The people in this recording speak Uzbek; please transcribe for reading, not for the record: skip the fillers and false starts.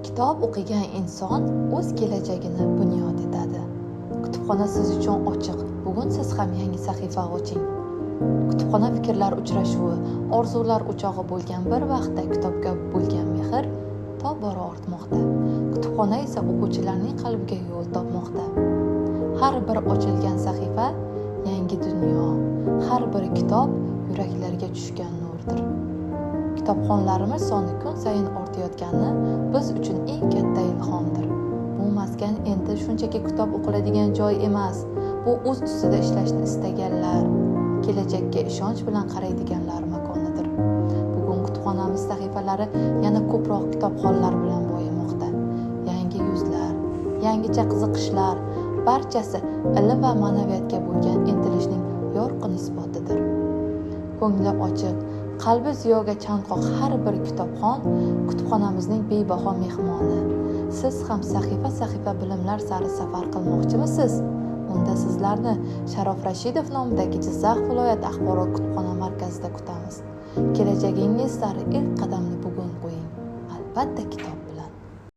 Kitob o'qigan inson o'z kelajagini bunyod etadi. Kutubxona siz uchun ochiq. Bugun siz ham yangi sahifa oching. Kutubxona fikrlar uchrashuvi, orzular o'chog'i bo'lgan bir vaqtda kitobga bo'lgan mehr tobora ortmoqda. Kutubxona esa o'quvchilarning qalbiga yo'l topmoqda. Har bir ochilgan sahifa yangi dunyo, har bir kitob yuraklarga tushgan nurdir. Kitobxonlarimiz soni kun sayin ortayotgani biz uchun eng katta ilhomdir. Bu maskan endi shunchaki kitob o'qiladigan joy emas, bu o'z ustida ishlashni istaganlar, kelajakka ishonch bilan qaraydiganlar makonidir. Bugun kutubxonamiz sahifalari yana ko'proq kitobxonlar bilan boyimoqda. Yangi yuzlar, yangicha qiziqishlar, barchasi ilm va ma'naviyatga bo'lgan intilishning yorqin isbotidir. Ko'ngli ochiq, qalbi ziyoga chanqoq har bir kitobxon kutubxonamizning bebaho mehmoni. Siz ham sahifa bilimlar sari safar qilmoqchimisiz? Unda sizlarni Sharof Rashidov nomidagi Jizzax viloyat axborot kutubxona markazida kutamiz. Kelajagingiz sari ilk qadamni bugun qo'ying. Albatta kitob.